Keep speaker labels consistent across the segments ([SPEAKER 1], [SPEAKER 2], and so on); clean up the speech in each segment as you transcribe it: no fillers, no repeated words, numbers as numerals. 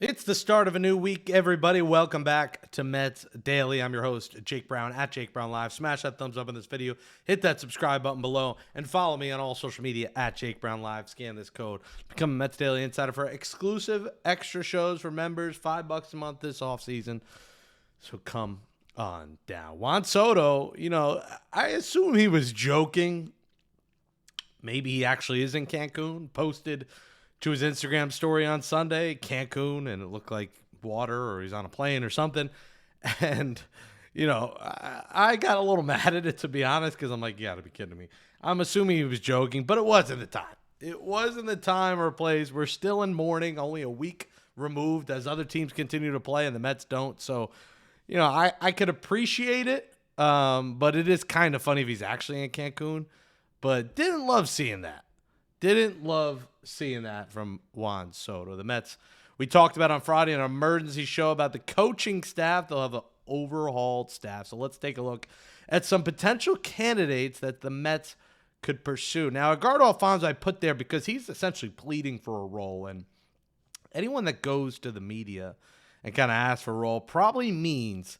[SPEAKER 1] It's the start of a new week, everybody. Welcome back to Mets Daily. I'm your host, Jake Brown, at Jake Brown Live. Smash that thumbs up in this video. Hit that subscribe button below. And follow me on all social media, at Jake Brown Live. Scan this code. Become a Mets Daily Insider for exclusive extra shows for members. $5 a month this offseason. So come on down. Juan Soto, I assume he was joking. Maybe he actually is in Cancun. Posted to his Instagram story on Sunday, Cancun, and it looked like water or he's on a plane or something. And, I got a little mad at it, to be honest, because I'm like, you got to be kidding me. I'm assuming he was joking, but it wasn't the time. It wasn't the time or place. We're still in mourning, only a week removed as other teams continue to play and the Mets don't. So, I could appreciate it, but it is kind of funny if he's actually in Cancun. But didn't love seeing that. Didn't love seeing that from Juan Soto. The Mets, we talked about on Friday an emergency show about the coaching staff. They'll have an overhauled staff. So let's take a look at some potential candidates that the Mets could pursue. Now, Edgardo Alfonso I put there because he's essentially pleading for a role. And anyone that goes to the media and kind of asks for a role probably means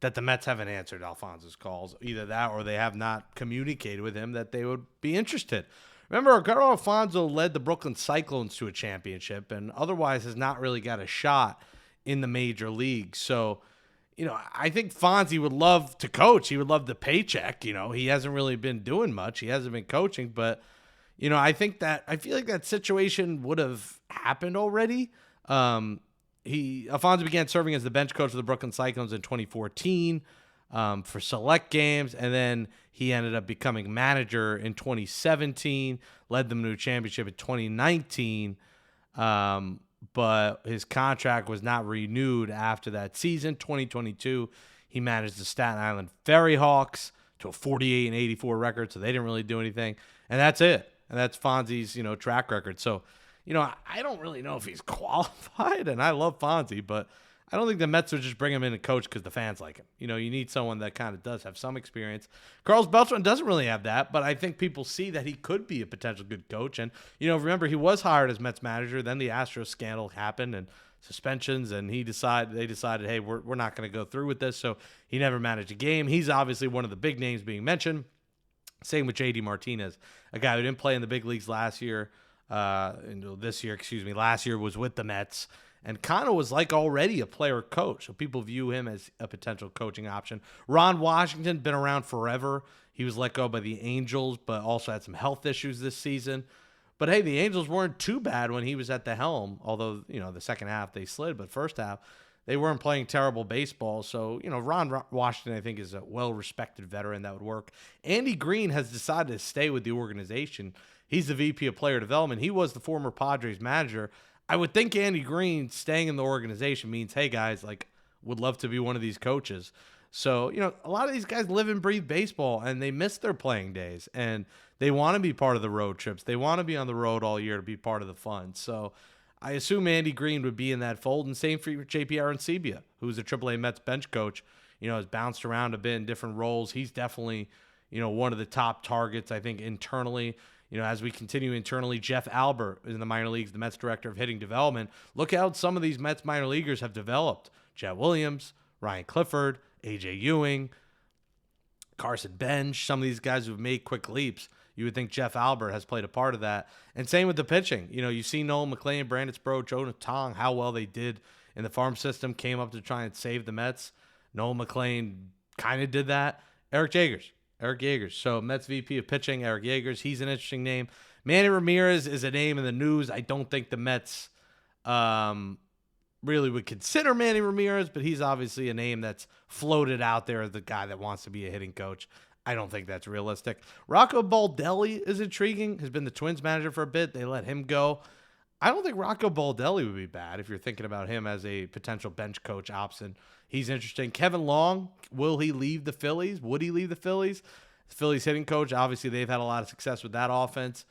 [SPEAKER 1] that the Mets haven't answered Alfonso's calls. Either that or they have not communicated with him that they would be interested. Remember, Edgardo Alfonso led the Brooklyn Cyclones to a championship and otherwise has not really got a shot in the major leagues. So, I think Fonzie would love to coach. He would love the paycheck. He hasn't really been doing much. He hasn't been coaching. But, I feel like that situation would have happened already. Alfonso began serving as the bench coach of the Brooklyn Cyclones in 2014 for select games, and then he ended up becoming manager in 2017, led them to a championship in 2019, but his contract was not renewed after that season. 2022, he managed the Staten Island Ferry Hawks to a 48-84 record, so they didn't really do anything, and that's it. And that's Fonzie's, track record. So, I don't really know if he's qualified, and I love Fonzie, but I don't think the Mets would just bring him in and coach because the fans like him. You need someone that kind of does have some experience. Carlos Beltran doesn't really have that, but I think people see that he could be a potential good coach. And, remember, he was hired as Mets manager. Then the Astros scandal happened and suspensions, and they decided, hey, we're not going to go through with this. So he never managed a game. He's obviously one of the big names being mentioned. Same with J.D. Martinez, a guy who didn't play in the big leagues last year. Last year was with the Mets and kind of was like already a player coach. So people view him as a potential coaching option. Ron Washington, been around forever. He was let go by the Angels, but also had some health issues this season. But hey, the Angels weren't too bad when he was at the helm, although, the second half they slid, but first half they weren't playing terrible baseball. So, Ron Washington, I think, is a well-respected veteran that would work. Andy Green has decided to stay with the organization. He's the VP of Player Development. He was the former Padres manager. I would think Andy Green staying in the organization means, hey, guys, would love to be one of these coaches. So, a lot of these guys live and breathe baseball, and they miss their playing days, and they want to be part of the road trips. They want to be on the road all year to be part of the fun. So I assume Andy Green would be in that fold, and same for JP Arancibia, who's a AAA Mets bench coach, has bounced around a bit in different roles. He's definitely, one of the top targets, I think, internally. As we continue internally, Jeff Albert is in the minor leagues, the Mets director of hitting development. Look how some of these Mets minor leaguers have developed. Jet Williams, Ryan Clifford, A.J. Ewing, Carson Bench, some of these guys who've made quick leaps. You would think Jeff Albert has played a part of that. And same with the pitching. You see Noel McLean, Brandon Sproat, Jonah Tong, how well they did in the farm system, came up to try and save the Mets. Noel McLean kind of did that. Eric Yeagers. So Mets VP of pitching, Eric Yeagers. He's an interesting name. Manny Ramirez is a name in the news. I don't think the Mets really would consider Manny Ramirez, but he's obviously a name that's floated out there as the guy that wants to be a hitting coach. I don't think that's realistic. Rocco Baldelli is intriguing. Has been the Twins manager for a bit. They let him go. I don't think Rocco Baldelli would be bad if you're thinking about him as a potential bench coach option. He's interesting. Kevin Long, will he leave the Phillies? Would he leave the Phillies? The Phillies hitting coach, obviously they've had a lot of success with that offense.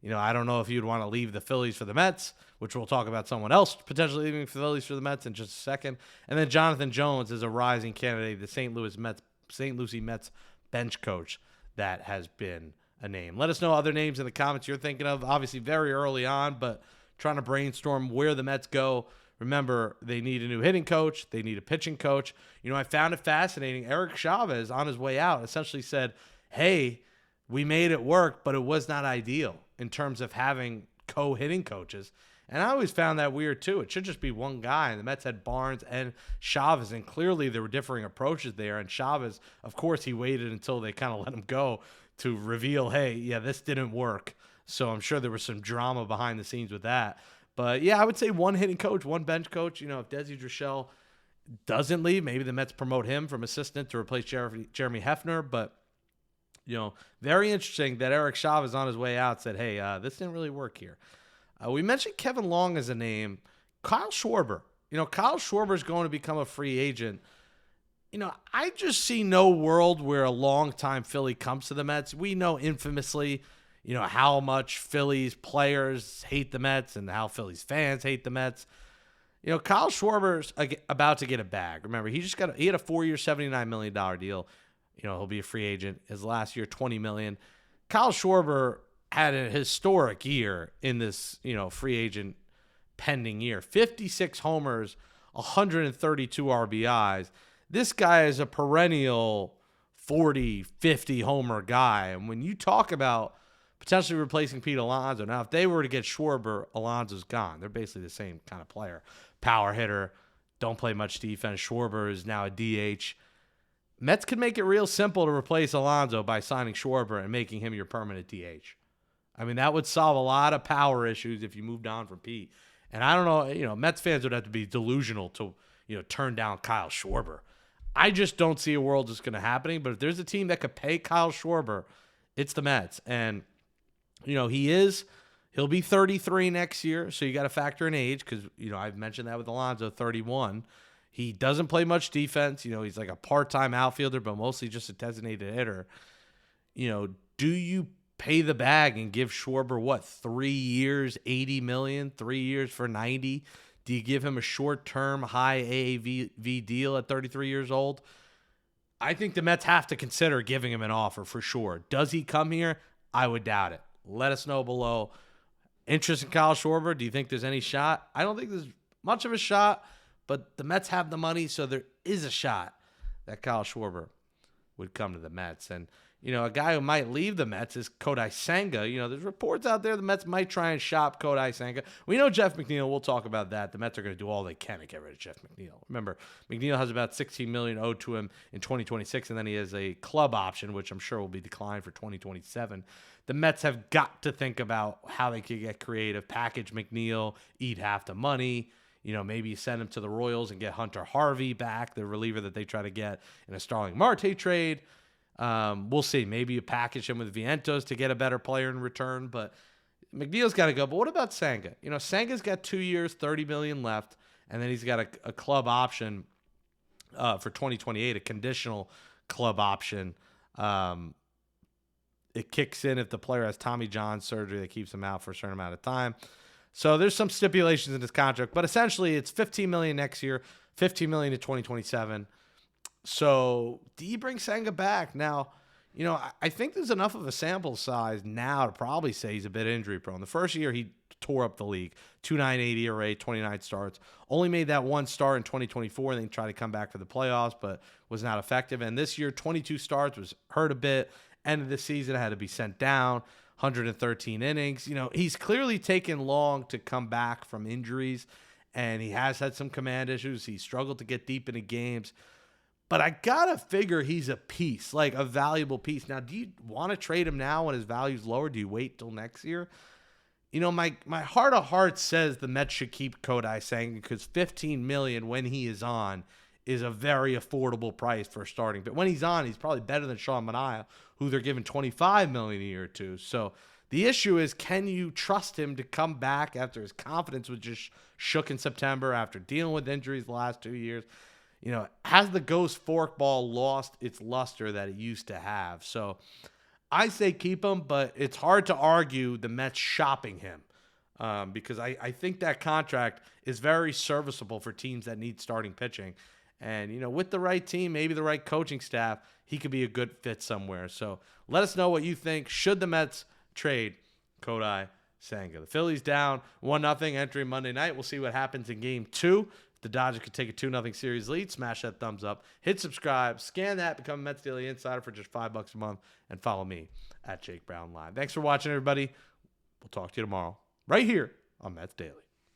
[SPEAKER 1] I don't know if you'd want to leave the Phillies for the Mets, which we'll talk about someone else potentially leaving the Phillies for the Mets in just a second. And then Jonathan Jones is a rising candidate, the St. Lucie Mets bench coach that has been a name. Let us know other names in the comments you're thinking of. Obviously very early on, but trying to brainstorm where the Mets go Remember, they need a new hitting coach. They need a pitching coach. I found it fascinating. Eric Chavez, on his way out, essentially said, hey, we made it work, but it was not ideal in terms of having co-hitting coaches. And I always found that weird, too. It should just be one guy. And the Mets had Barnes and Chavez, and clearly there were differing approaches there. And Chavez, of course, he waited until they kind of let him go to reveal, hey, yeah, this didn't work. So I'm sure there was some drama behind the scenes with that. But, yeah, I would say one hitting coach, one bench coach. If Desi Drechsel doesn't leave, maybe the Mets promote him from assistant to replace Jeremy Hefner. But, very interesting that Eric Chavez on his way out said, hey, this didn't really work here. We mentioned Kevin Long as a name. Kyle Schwarber. Kyle Schwarber is going to become a free agent. I just see no world where a longtime Philly comes to the Mets. We know infamously, how much Phillies players hate the Mets and how Phillies fans hate the Mets. Kyle Schwarber's about to get a bag. Remember, he had a 4-year, $79 million deal. He'll be a free agent. His last year, $20 million. Kyle Schwarber had a historic year in this, free agent pending year. 56 homers, 132 RBIs. This guy is a perennial 40, 50 homer guy. And when you talk about potentially replacing Pete Alonso, now if they were to get Schwarber, Alonso's gone. They're basically the same kind of player. Power hitter, don't play much defense. Schwarber is now a DH. Mets could make it real simple to replace Alonso by signing Schwarber and making him your permanent DH. I mean, that would solve a lot of power issues if you moved on from Pete. And I don't know, Mets fans would have to be delusional to, turn down Kyle Schwarber. I just don't see a world that's going to happen. But if there's a team that could pay Kyle Schwarber, it's the Mets. And, he'll be 33 next year. So you got to factor in age because, I've mentioned that with Alonso, 31. He doesn't play much defense. He's like a part-time outfielder, but mostly just a designated hitter. Do you pay the bag and give Schwarber 3 years, $80 million, 3 years for $90? Do you give him a short-term high AAV deal at 33 years old? I think the Mets have to consider giving him an offer for sure. Does he come here? I would doubt it. Let us know below. Interest in Kyle Schwarber? Do you think there's any shot? I don't think there's much of a shot, but the Mets have the money, so there is a shot that Kyle Schwarber would come to the Mets. And, a guy who might leave the Mets is Kodai Senga. There's reports out there the Mets might try and shop Kodai Senga. We know Jeff McNeil. We'll talk about that. The Mets are going to do all they can to get rid of Jeff McNeil. Remember, McNeil has about $16 million owed to him in 2026, and then he has a club option, which I'm sure will be declined for 2027. The Mets have got to think about how they could get creative, package McNeil, eat half the money. Maybe you send him to the Royals and get Hunter Harvey back, the reliever that they try to get in a Starling Marte trade. We'll see. Maybe you package him with Vientos to get a better player in return, but McNeil's got to go. But what about Senga? Senga's got 2 years, $30 million left, and then he's got a club option for 2028, a conditional club option. It kicks in if the player has Tommy John surgery that keeps him out for a certain amount of time. So there's some stipulations in this contract, but essentially it's $15 million next year, $15 million in 2027. So do you bring Senga back? Now, I think there's enough of a sample size now to probably say he's a bit injury prone. The first year he tore up the league, 2.98 ERA, 29 starts. Only made that one start in 2024, and then tried to come back for the playoffs, but was not effective. And this year, 22 starts, was hurt a bit. End of the season, had to be sent down. 113 innings. He's clearly taken long to come back from injuries, and he has had some command issues. He struggled to get deep into games. But I got to figure he's a piece, like a valuable piece. Now, do you want to trade him now when his value's lower? Do you wait till next year? My heart of hearts says the Mets should keep Kodai Senga because $15 million when he is on is a very affordable price for starting. But when he's on, he's probably better than Sean Manaea, who they're giving $25 million a year to. So the issue is, can you trust him to come back after his confidence was just shook in September after dealing with injuries the last 2 years? Has the ghost forkball lost its luster that it used to have? So I say keep him, but it's hard to argue the Mets shopping him because I think that contract is very serviceable for teams that need starting pitching. And, with the right team, maybe the right coaching staff, he could be a good fit somewhere. So let us know what you think. Should the Mets trade Kodai Senga. The Phillies down 1-0 entering Monday night. We'll see what happens in game 2. If the Dodgers could take a 2-0 series lead, smash that thumbs up, hit subscribe, scan that, become a Mets Daily Insider for just $5 a month, and follow me at Jake Brown Live. Thanks for watching, everybody. We'll talk to you tomorrow right here on Mets Daily.